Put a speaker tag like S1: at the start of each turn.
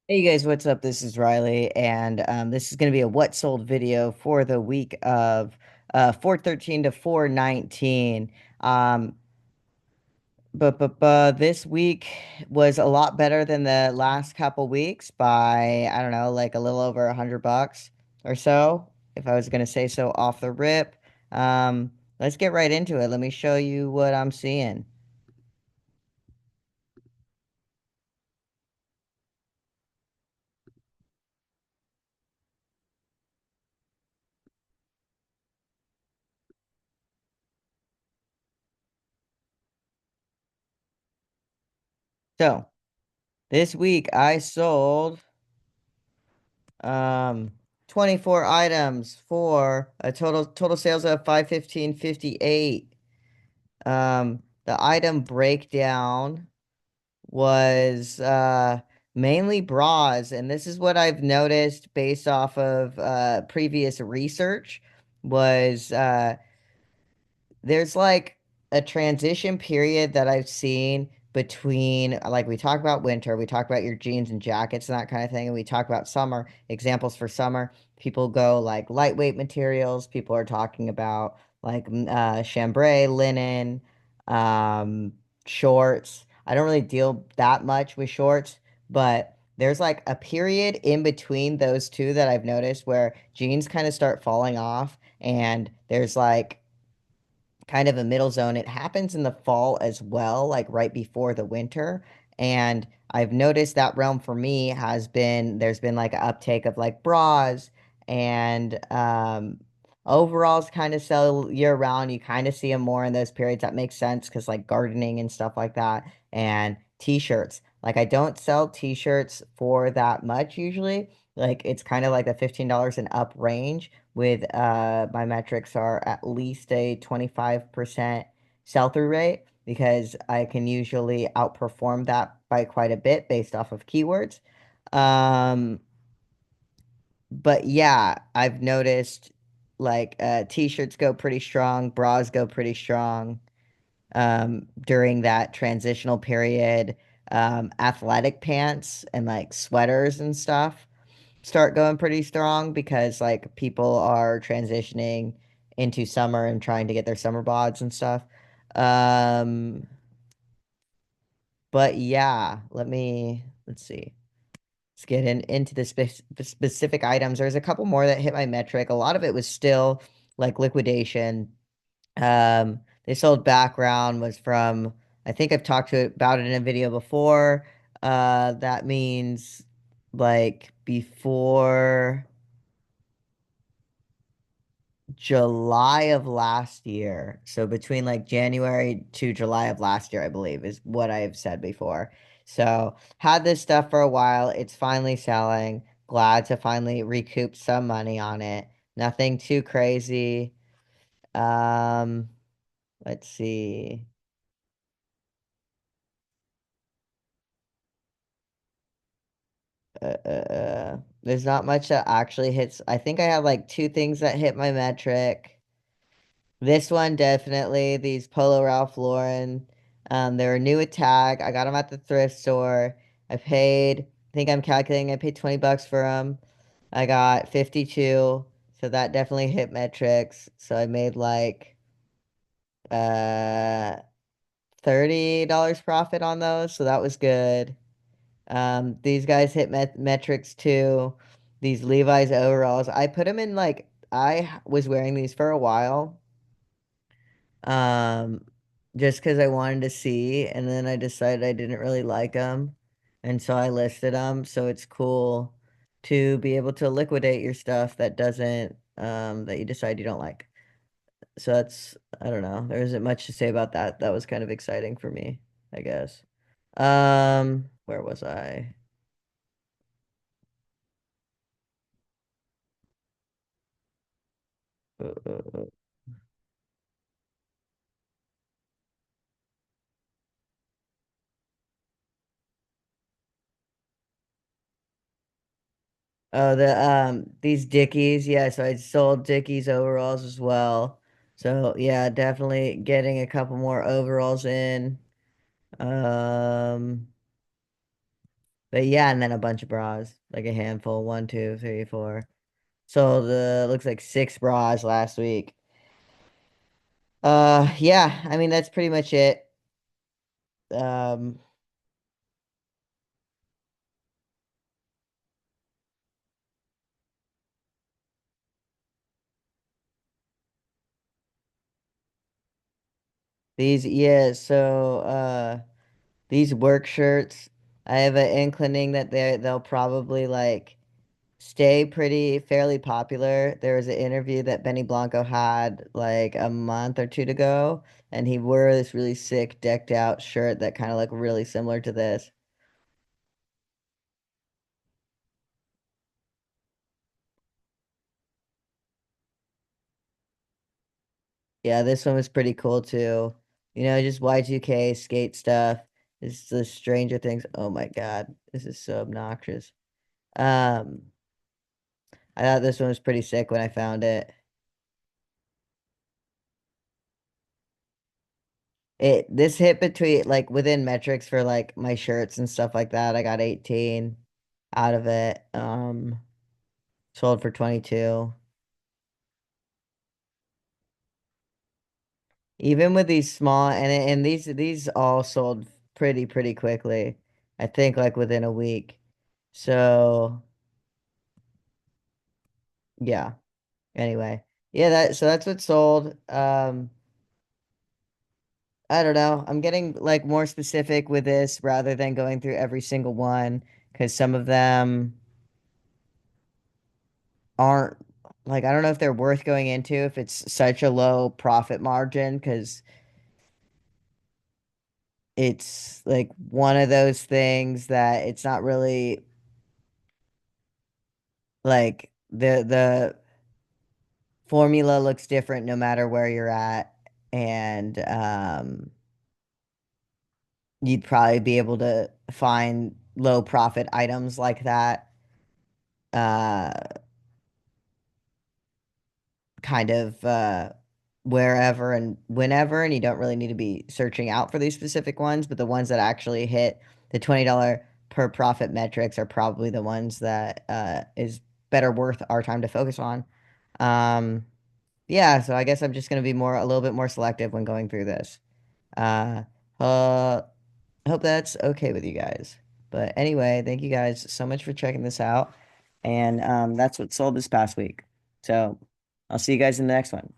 S1: Hey guys, what's up? This is Riley, and this is going to be a what sold video for the week of 413 to 419. Um, but this week was a lot better than the last couple weeks by, I don't know, like a little over $100 or so, if I was going to say so off the rip. Let's get right into it. Let me show you what I'm seeing. So this week I sold. Um, 24 items for a total sales of 515.58. The item breakdown was mainly bras, and this is what I've noticed based off of previous research was there's like a transition period that I've seen between, like, we talk about winter, we talk about your jeans and jackets and that kind of thing, and we talk about summer. Examples for summer, people go like lightweight materials. People are talking about like chambray, linen, um, shorts. I don't really deal that much with shorts, but there's like a period in between those two that I've noticed where jeans kind of start falling off, and there's like kind of a middle zone. It happens in the fall as well, like right before the winter. And I've noticed that realm for me has been there's been like an uptake of like bras and overalls kind of sell year round. You kind of see them more in those periods. That makes sense because like gardening and stuff like that. And t-shirts. Like I don't sell t-shirts for that much usually. Like it's kind of like the $15 and up range with my metrics are at least a 25% sell-through rate because I can usually outperform that by quite a bit based off of keywords. Um, but yeah, I've noticed like t-shirts go pretty strong, bras go pretty strong during that transitional period. Athletic pants and like sweaters and stuff start going pretty strong because like people are transitioning into summer and trying to get their summer bods and stuff. Um, but yeah, let's see. Let's get into the specific items. There's a couple more that hit my metric. A lot of it was still like liquidation. They sold background was from, I think I've talked about it in a video before. That means like before July of last year. So between like January to July of last year, I believe, is what I've said before. So had this stuff for a while. It's finally selling. Glad to finally recoup some money on it. Nothing too crazy. Um, let's see. There's not much that actually hits. I think I have like two things that hit my metric. This one definitely, these Polo Ralph Lauren. They're a new attack. I got them at the thrift store. I think I'm calculating, I paid 20 bucks for them. I got 52, so that definitely hit metrics. So I made like uh $30 profit on those, so that was good. These guys hit metrics too. These Levi's overalls, I put them in like I was wearing these for a while. Um, just because I wanted to see, and then I decided I didn't really like them, and so I listed them. So it's cool to be able to liquidate your stuff that doesn't that you decide you don't like. So that's I don't know. There isn't much to say about that. That was kind of exciting for me, I guess. Where was I? Uh, Oh, these Dickies, yeah, so I sold Dickies overalls as well. So yeah, definitely getting a couple more overalls in. Um, But yeah, and then a bunch of bras, like a handful, one, two, three, four. So the looks like six bras last week. Yeah, I mean that's pretty much it. Um, yeah, so these work shirts, I have an inclining that they'll probably like stay pretty fairly popular. There was an interview that Benny Blanco had like a month or two to go, and he wore this really sick decked out shirt that kind of looked really similar to this. Yeah, this one was pretty cool too. You know, just Y2K skate stuff. It's the Stranger Things. Oh my God, this is so obnoxious. Um, I thought this one was pretty sick when I found it. This hit between like within metrics for like my shirts and stuff like that. I got 18 out of it. Sold for 22. Even with these small and these all sold pretty quickly. I think like within a week. So yeah. Anyway. Yeah, that's what sold. I don't know. I'm getting like more specific with this rather than going through every single one because some of them aren't like I don't know if they're worth going into if it's such a low profit margin because it's like one of those things that it's not really like the formula looks different no matter where you're at and you'd probably be able to find low profit items like that uh kind of wherever and whenever, and you don't really need to be searching out for these specific ones, but the ones that actually hit the $20 per profit metrics are probably the ones that is better worth our time to focus on. Um, yeah, so I guess I'm just gonna be a little bit more selective when going through this. Uh, uh, I hope that's okay with you guys. But anyway, thank you guys so much for checking this out. And that's what sold this past week. So I'll see you guys in the next one.